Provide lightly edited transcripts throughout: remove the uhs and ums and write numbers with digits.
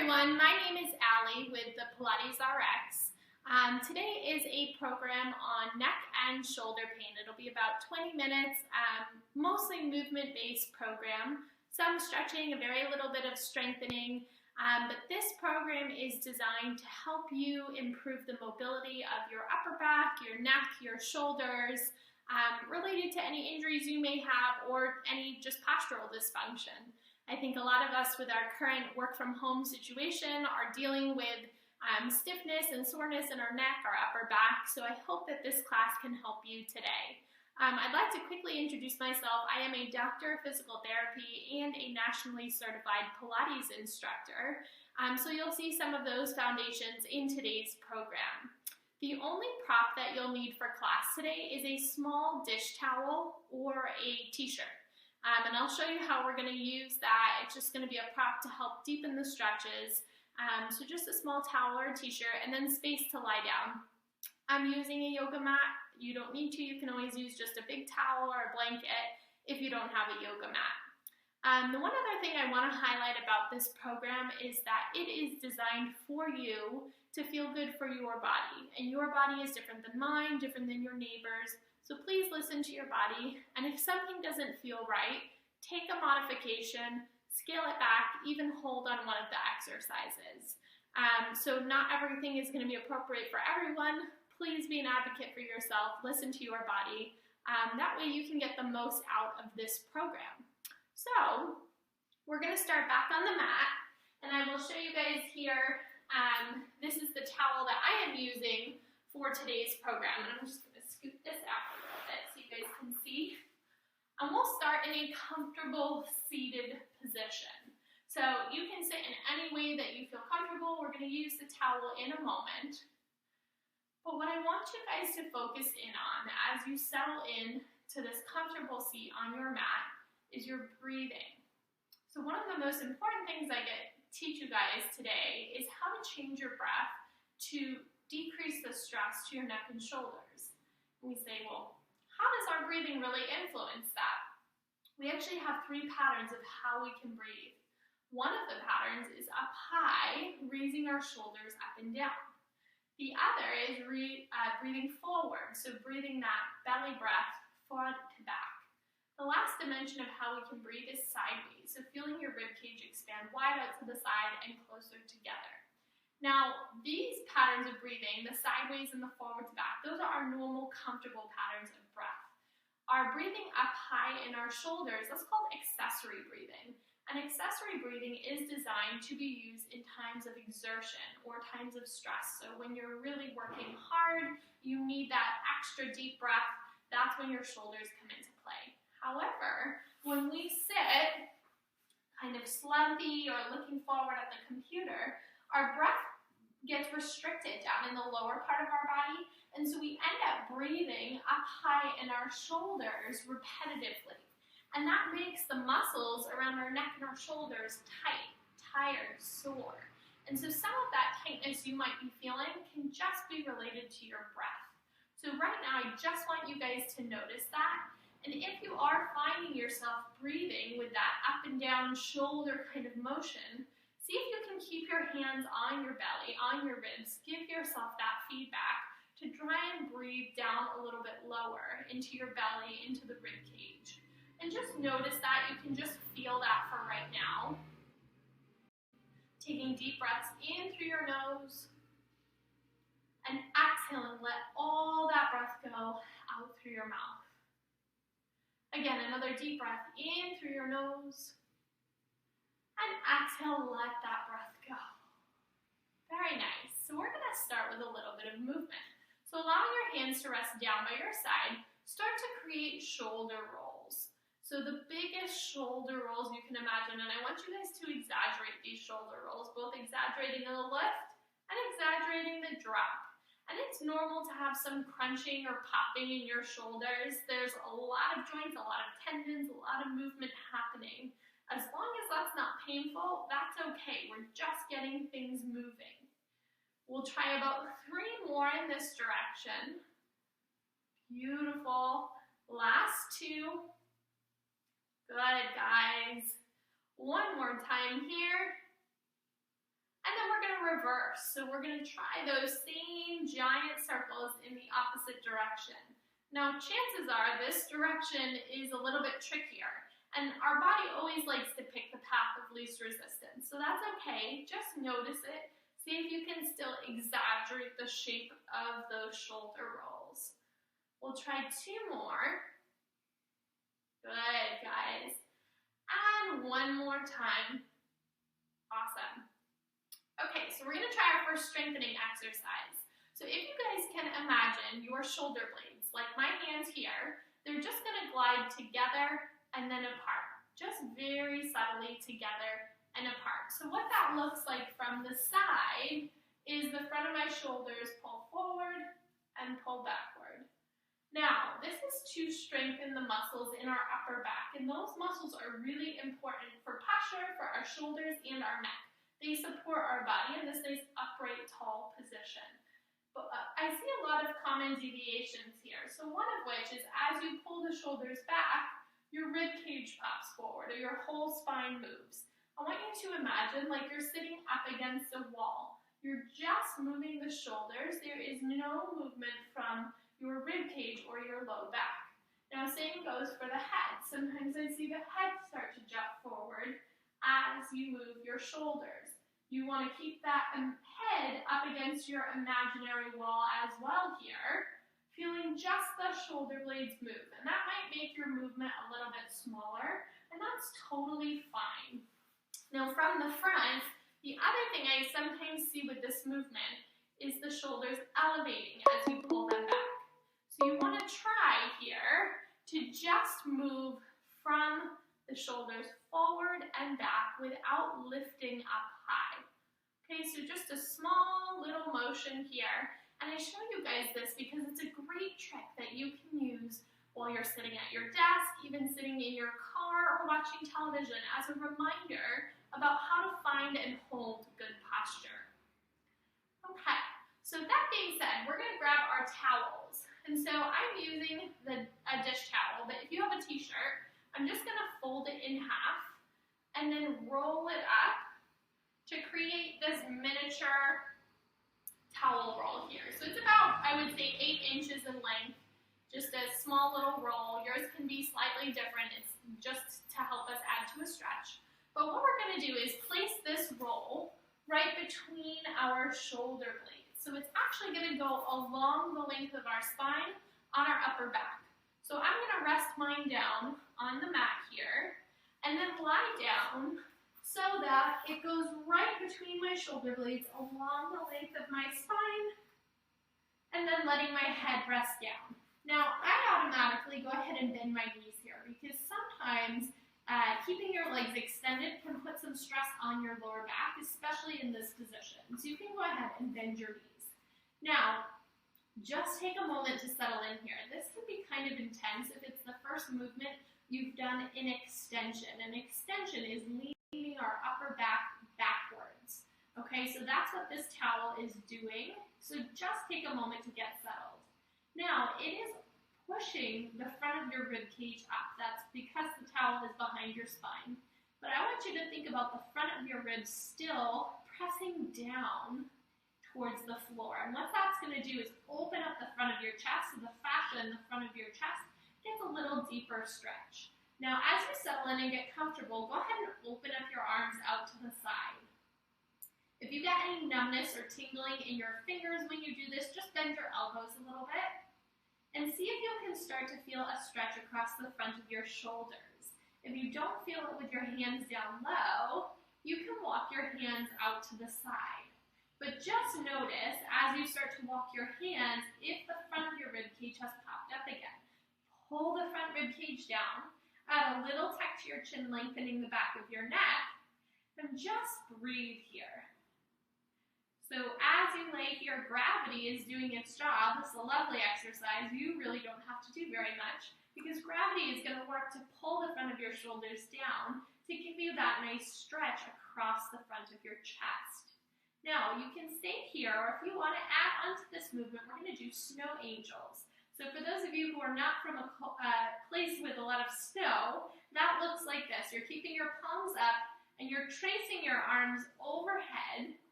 everyone, my name is Allie with the Pilates RX. Today is a program on neck and shoulder pain. It'll be about 20 minutes, mostly movement-based program, some stretching, a very little bit of strengthening, but this program is designed to help you improve the mobility of your upper back, your neck, your shoulders, related to any injuries you may have or any just postural dysfunction. I think a lot of us with our current work from home situation are dealing with stiffness and soreness in our neck, our upper back, so I hope that this class can help you today. I'd like to quickly introduce myself. I am a doctor of physical therapy and a nationally certified Pilates instructor, so you'll see some of those foundations in today's program. The only prop that you'll need for class today is a small dish towel or a t-shirt. And I'll show you how we're going to use that. It's just going to be a prop to help deepen the stretches. So just a small towel or a t-shirt and then space to lie down. I'm using a yoga mat. You don't need to. You can always use just a big towel or a blanket if you don't have a yoga mat. The one other thing I want to highlight about this program is that it is designed for you to feel good for your body. And your body is different than mine, different than your neighbor's. So please listen to your body, and if something doesn't feel right, take a modification, scale it back, even hold on one of the exercises. So not everything is going to be appropriate for everyone. Please be an advocate for yourself, listen to your body. That way you can get the most out of this program. So we're going to start back on the mat, and I will show you guys here, this is the towel that I am using for today's program, and I'm just going to scoot this out a little bit so you guys can see. And we'll start in a comfortable seated position. So you can sit in any way that you feel comfortable. We're going to use the towel in a moment. But what I want you guys to focus in on as you settle in to this comfortable seat on your mat is your breathing. So one of the most important things I teach you guys today is how to change your breath to decrease the stress to your neck and shoulders. And we say, well, how does our breathing really influence that? We actually have three patterns of how we can breathe. One of the patterns is up high, raising our shoulders up and down. The other is breathing forward, so breathing that belly breath front to back. The last dimension of how we can breathe is sideways, so feeling your rib cage expand wide out to the side and closer together. Now, these patterns of breathing, the sideways and the forward to back, those are our normal, comfortable patterns of breath. Our breathing up high in our shoulders, that's called accessory breathing. And accessory breathing is designed to be used in times of exertion or times of stress. So when you're really working hard, you need that extra deep breath, that's when your shoulders come into play. However, when we sit kind of slumpy or looking forward at the computer, our breath gets restricted down in the lower part of our body, and so we end up breathing up high in our shoulders repetitively. And that makes the muscles around our neck and our shoulders tight, tired, sore. And so some of that tightness you might be feeling can just be related to your breath. So right now, I just want you guys to notice that. And if you are finding yourself breathing with that up and down shoulder kind of motion, see if you can keep your hands on your belly, on your ribs. Give yourself that feedback to try and breathe down a little bit lower into your belly, into the rib cage. And just notice that. You can just feel that for right now. Taking deep breaths in through your nose and exhaling. Let all that breath go out through your mouth. Again, another deep breath in through your nose. And exhale, let that breath go. Very nice. So we're going to start with a little bit of movement. So allowing your hands to rest down by your side, start to create shoulder rolls. So the biggest shoulder rolls you can imagine, and I want you guys to exaggerate these shoulder rolls, both exaggerating the lift and exaggerating the drop. And it's normal to have some crunching or popping in your shoulders. There's a lot of joints, a lot of tendons, a lot of movement happening. As long as that's not painful, that's okay. We're just getting things moving. We'll try about 3 more in this direction. Beautiful. Last 2. Good, guys. One more time here. And then we're gonna reverse. So we're gonna try those same giant circles in the opposite direction. Now, chances are this direction is a little bit trickier, and our body always likes to pick the path of least resistance. So that's okay, just notice it. See if you can still exaggerate the shape of those shoulder rolls. We'll try 2 more. Good, guys. And 1 more time. Awesome. Okay, so we're gonna try our first strengthening exercise. So if you guys can imagine your shoulder blades, like my hands here, they're just gonna glide together and then apart, just very subtly together and apart. So what that looks like from the side is the front of my shoulders pull forward and pull backward. Now, this is to strengthen the muscles in our upper back, and those muscles are really important for posture, for our shoulders and our neck. They support our body in this nice upright, tall position. But I see a lot of common deviations here. So one of which is as you pull the shoulders back, your rib cage pops forward or your whole spine moves. I want you to imagine like you're sitting up against a wall. You're just moving the shoulders. There is no movement from your rib cage or your low back. Now, same goes for the head. Sometimes I see the head start to jump forward as you move your shoulders. You want to keep that head up against your imaginary wall as well here, feeling just the shoulder blades move. And that might make your movement a little bit smaller, and that's totally fine. Now, from the front, the other thing I sometimes see with this movement is the shoulders elevating as you pull them back. So you want to try here to just move from the shoulders forward and back without lifting up high. Okay, so just a small little motion here. And I show you guys this because it's a great trick that you can use while you're sitting at your desk, even sitting in your car or watching television as a reminder about how to find and hold good posture. Okay, so that being said, we're going to grab our towels. And so I'm using a dish towel, but if you have a t-shirt, I'm just going to fold it in half and then roll it up to create this miniature towel roll here. So it's about, I would say, 8 inches in length, just a small little roll. Yours can be slightly different. It's just to help us add to a stretch. But what we're going to do is place this roll right between our shoulder blades. So it's actually going to go along the length of our spine on our upper back. So I'm going to rest mine down on the mat here and then lie down so that it goes right between my shoulder blades along the length of my spine and then letting my head rest down. Now, I automatically go ahead and bend my knees here because sometimes keeping your legs extended can put some stress on your lower back, especially in this position. So you can go ahead and bend your knees. Now, just take a moment to settle in here. This can be kind of intense if it's the first movement you've done in extension. And extension is leaning our upper back backwards. Okay, so that's what this towel is doing. So just take a moment to get settled. Now, it is pushing the front of your rib cage up. That's because the towel is behind your spine. But I want you to think about the front of your ribs still pressing down towards the floor. And what that's going to do is open up the front of your chest, so the fascia in the front of your chest gets a little deeper stretch. Now, as you settle in and get comfortable, go ahead and open up your arms out to the side. If you get any numbness or tingling in your fingers when you do this, just bend your elbows a little bit. And see if you can start to feel a stretch across the front of your shoulders. If you don't feel it with your hands down low, you can walk your hands out to the side. But just notice, as you start to walk your hands, if the front of your rib cage has popped up again. Pull the front rib cage down, add a little tuck to your chin, lengthening the back of your neck, and just breathe here. So as you lay here, gravity is doing its job. This is a lovely exercise. You really don't have to do very much because gravity is going to work to pull the front of your shoulders down to give you that nice stretch across the front of your chest. Now, you can stay here, or if you want to add onto this movement, we're going to do snow angels. So for those of you who are not from a place with a lot of snow, that looks like this. You're keeping your palms up and you're tracing your arms overhead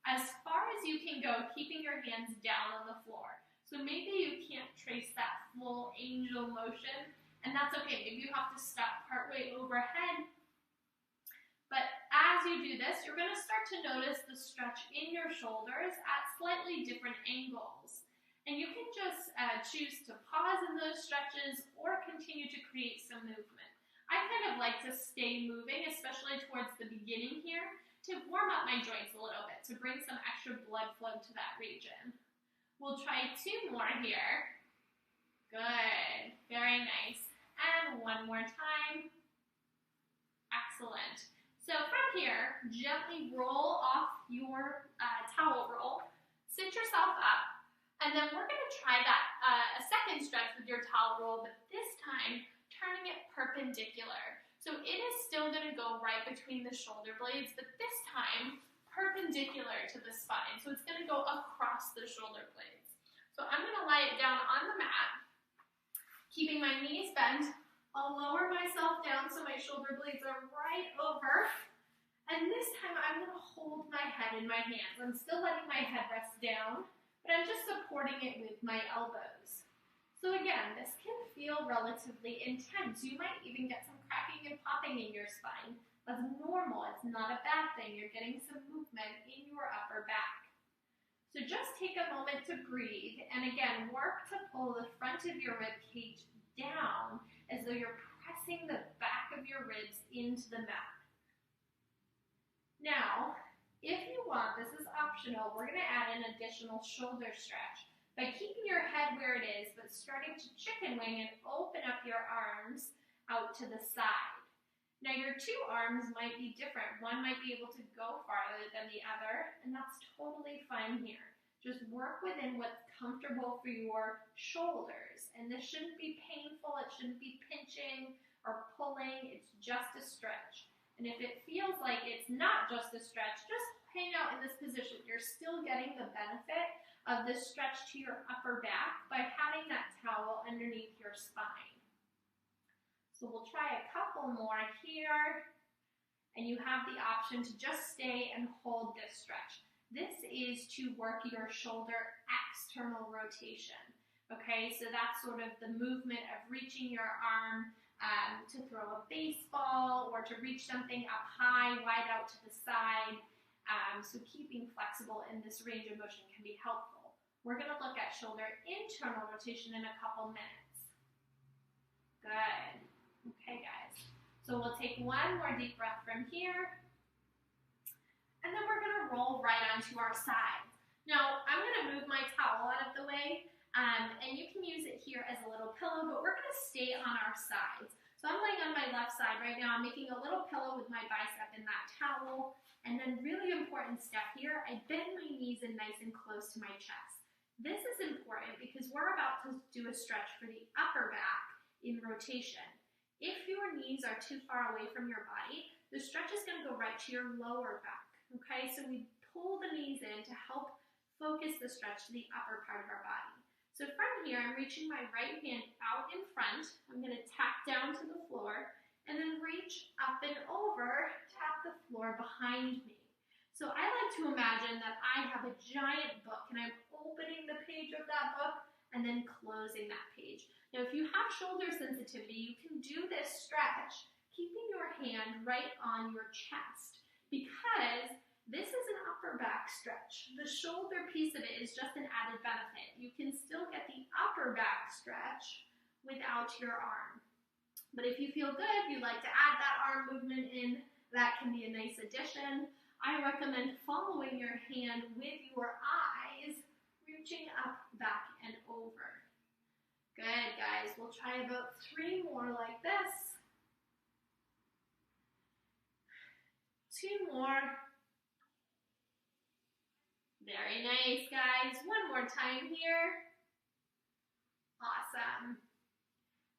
as far as you can go, keeping your hands down on the floor. So maybe you can't trace that full angel motion, and that's okay. Maybe you have to stop partway overhead. But as you do this, you're going to start to notice the stretch in your shoulders at slightly different angles. And you can just choose to pause in those stretches or continue to create some movement. I kind of like to stay moving, especially towards the beginning here, to warm up my joints a little bit, to bring some extra blood flow to that region. We'll try 2 more here. Good, very nice. And 1 more time. Excellent. So from here, gently roll off your towel roll, sit yourself up, and then we're going to try that a second stretch with your towel roll, but this time turning it perpendicular. So it is still going to go right between the shoulder blades, but this time perpendicular to the spine. So it's going to go across the shoulder blades. So I'm going to lie it down on the mat, keeping my knees bent. I'll lower myself down so my shoulder blades are right over. And this time I'm going to hold my head in my hands. I'm still letting my head rest down, but I'm just supporting it with my elbows. So again, this can feel relatively intense. You might even get some cracking and popping in your spine. That's normal. It's not a bad thing. You're getting some movement in your upper back. So just take a moment to breathe, and again, work to pull the front of your rib cage down as though you're pressing the back of your ribs into the mat. Now, if you want, this is optional, we're going to add an additional shoulder stretch by keeping your head where it is, but starting to chicken wing and open up your arms out to the side. Now, your 2 arms might be different. One might be able to go farther than the other, and that's totally fine here. Just work within what's comfortable for your shoulders. And this shouldn't be painful. It shouldn't be pinching or pulling. It's just a stretch. And if it feels like it's not just a stretch, just hang out in this position. You're still getting the benefit of this stretch to your upper back by having that towel underneath your spine. So we'll try a couple more here. And you have the option to just stay and hold this stretch. This is to work your shoulder external rotation, okay? So that's sort of the movement of reaching your arm to throw a baseball or to reach something up high, wide out to the side. So keeping flexible in this range of motion can be helpful. We're going to look at shoulder internal rotation in a couple minutes. Good. Okay, guys. So we'll take 1 more deep breath from here. And then we're going to roll right onto our sides. Now, I'm going to move my towel out of the way, and you can use it here as a little pillow, but we're going to stay on our sides. So I'm laying on my left side right now. I'm making a little pillow with my bicep in that towel. And then really important step here, I bend my knees in nice and close to my chest. This is important because we're about to do a stretch for the upper back in rotation. If your knees are too far away from your body, the stretch is going to go right to your lower back. Okay, so we pull the knees in to help focus the stretch to the upper part of our body. So from here, I'm reaching my right hand out in front. I'm going to tap down to the floor and then reach up and over, tap the floor behind me. So I like to imagine that I have a giant book and I'm opening the page of that book and then closing that page. Now, if you have shoulder sensitivity, you can do this stretch keeping your hand right on your chest because this is an upper back stretch. The shoulder piece of it is just an added benefit. You can still get the upper back stretch without your arm. But if you feel good, you like to add that arm movement in, that can be a nice addition. I recommend following your hand with your eyes, reaching up, back, and over. Good, guys. We'll try about 3 more like this. 2 more. Very nice, guys. 1 more time here. Awesome.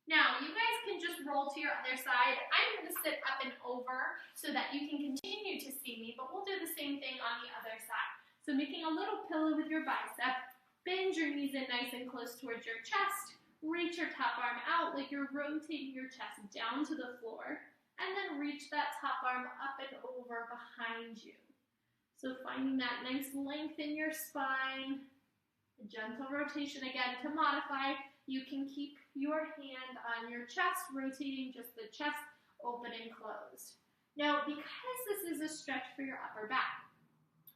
Now, you guys can just roll to your other side. I'm going to sit up and over so that you can continue to see me, but we'll do the same thing on the other side. So making a little pillow with your bicep, bend your knees in nice and close towards your chest, reach your top arm out like you're rotating your chest down to the floor, and then reach that top arm up and over behind you. So finding that nice length in your spine, a gentle rotation again to modify. You can keep your hand on your chest, rotating just the chest open and closed. Now, because this is a stretch for your upper back,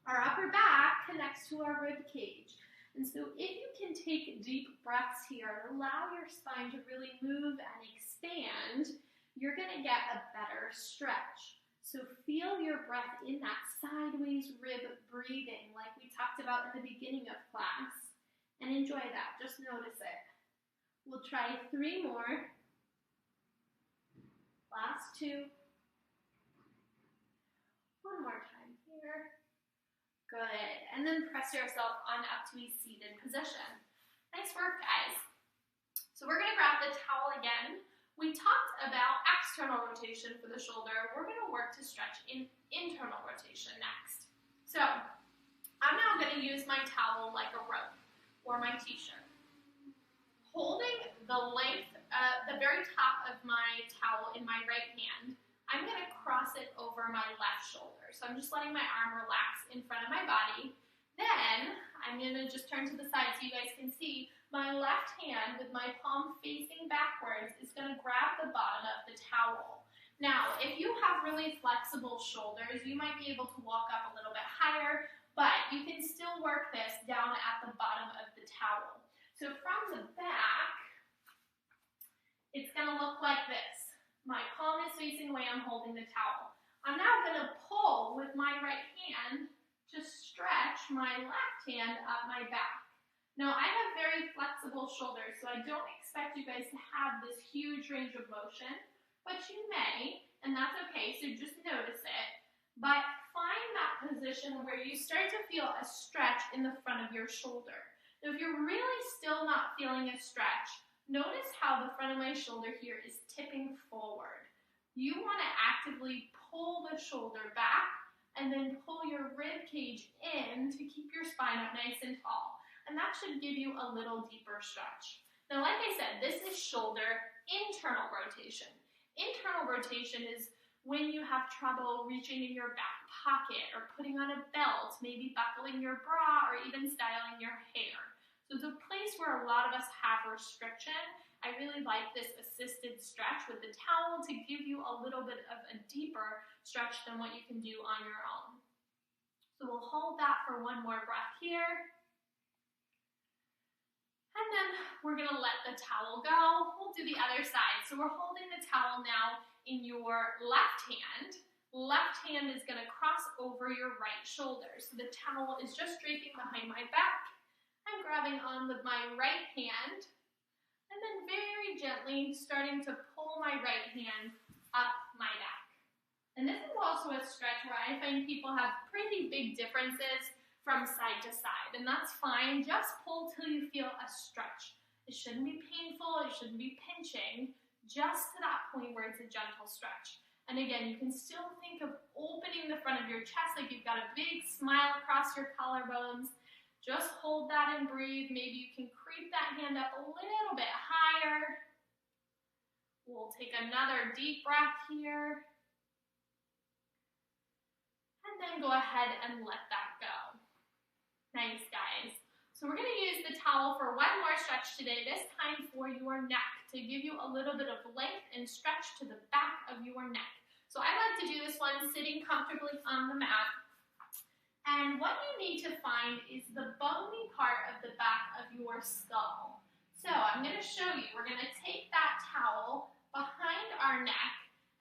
our upper back connects to our rib cage. And so if you can take deep breaths here and allow your spine to really move and expand, you're going to get a better stretch. So feel your breath in that sideways rib breathing like we talked about at the beginning of class. And enjoy that. Just notice it. We'll try 3 more. Last 2. 1 more time here. Good. And then press yourself on up to a seated position. Nice work, guys. So we're going to grab the towel again. We talked about external rotation for the shoulder. We're going to work to stretch in internal rotation next. So I'm now going to use my towel like a rope or my t-shirt. Holding the length, the very top of my towel in my right hand, I'm going to cross it over my left shoulder. So I'm just letting my arm relax in front of my body. Then I'm going to just turn to the side so you guys can see my left hand with my palm facing backwards is going to grab the bottom of the towel. Now, if you have really flexible shoulders, you might be able to walk up a little bit higher, but you can still work this down at the bottom of the towel. So from the back, it's going to look like this. My palm is facing away, I'm holding the towel. I'm now going to pull with my right hand to stretch my left hand up my back. Now, I have very flexible shoulders, so I don't expect you guys to have this huge range of motion, but you may, and that's okay, so just notice it. But find that position where you start to feel a stretch in the front of your shoulder. Now, if you're really still not feeling a stretch, notice how the front of my shoulder here is tipping forward. You want to actively pull the shoulder back and then pull your rib cage in to keep your spine up nice and tall. And that should give you a little deeper stretch. Now, like I said, this is shoulder internal rotation. Internal rotation is when you have trouble reaching in your back pocket or putting on a belt, maybe buckling your bra or even styling your hair. So it's a place where a lot of us have restriction. I really like this assisted stretch with the towel to give you a little bit of a deeper stretch than what you can do on your own. So we'll hold that for 1 more breath here. And then we're going to let the towel go. We'll do the other side. So we're holding the towel now in your left hand. Left hand is going to cross over your right shoulder. So the towel is just draping behind my back. I'm grabbing on with my right hand and then very gently starting to pull my right hand up my back. And this is also a stretch where I find people have pretty big differences from side to side, and that's fine. Just pull till you feel a stretch. It shouldn't be painful, it shouldn't be pinching, just to that point where it's a gentle stretch. And again, you can still think of opening the front of your chest like you've got a big smile across your collarbones. Just hold that and breathe. Maybe you can creep that hand up a little bit higher. We'll take another deep breath here. And then go ahead and let that go. Nice, guys. So we're going to use the towel for 1 more stretch today, this time for your neck, to give you a little bit of length and stretch to the back of your neck. So I like to do this one sitting comfortably on the mat. And what you need to find is the bony part of the back of your skull. So I'm going to show you. We're going to take that towel behind our neck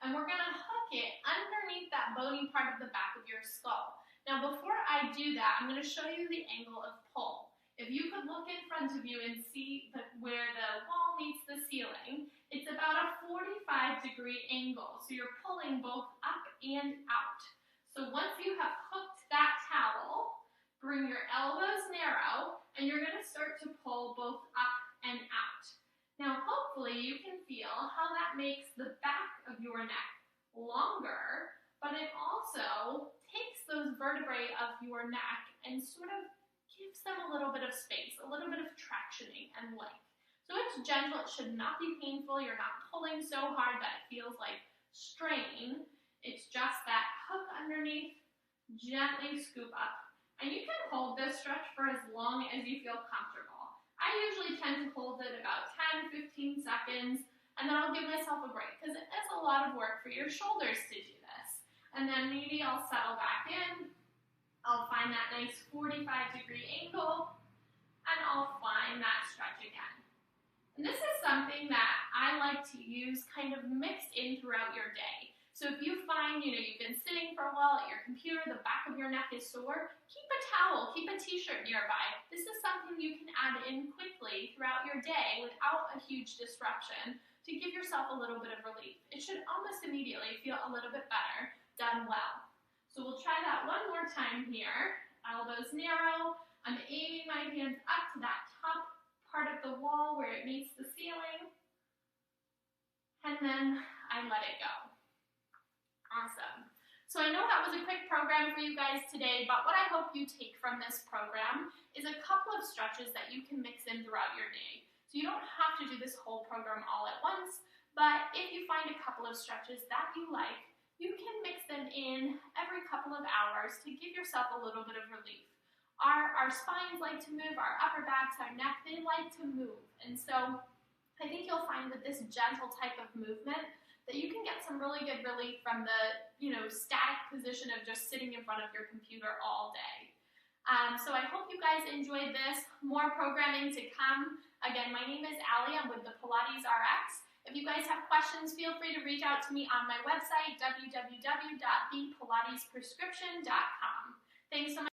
and we're going to hook it underneath that bony part of the back of your skull. Now before I do that, I'm going to show you the angle of pull. If you could look in front of you and see where the wall meets the ceiling, it's about a 45-degree angle. So you're pulling both up and out. So once you have hooked that towel, bring your elbows narrow, and you're going to start to pull both up and out. Now hopefully you can feel how that makes the back of your neck longer, but it also takes those vertebrae of your neck and sort of gives them a little bit of space, a little bit of tractioning and length. So it's gentle, it should not be painful. You're not pulling so hard that it feels like strain. It's just that hook underneath, gently scoop up. And you can hold this stretch for as long as you feel comfortable. I usually tend to hold it about 10-15 seconds, and then I'll give myself a break because it is a lot of work for your shoulders to do this. And then maybe I'll settle back in. I'll find that nice 45-degree angle, and I'll find that stretch again. And this is something that I like to use kind of mixed in throughout your day. So if you find, you've been sitting for a while at your computer, the back of your neck is sore, keep a towel, keep a t-shirt nearby. This is something you can add in quickly throughout your day without a huge disruption to give yourself a little bit of relief. It should almost immediately feel a little bit better, done well. So we'll try that one more time here. Elbows narrow. I'm aiming my hands up to that top part of the wall where it meets the ceiling. And then I let it go. Awesome. So I know that was a quick program for you guys today, but what I hope you take from this program is a couple of stretches that you can mix in throughout your day. So you don't have to do this whole program all at once, but if you find a couple of stretches that you like, you can mix them in every couple of hours to give yourself a little bit of relief. Our spines like to move, our upper backs, our neck, they like to move. And so I think you'll find that this gentle type of movement that you can get some really good relief from the, static position of just sitting in front of your computer all day. So I hope you guys enjoyed this. More programming to come. Again, my name is Allie. I'm with the Pilates RX. If you guys have questions, feel free to reach out to me on my website, www.thepilatesprescription.com. Thanks so much.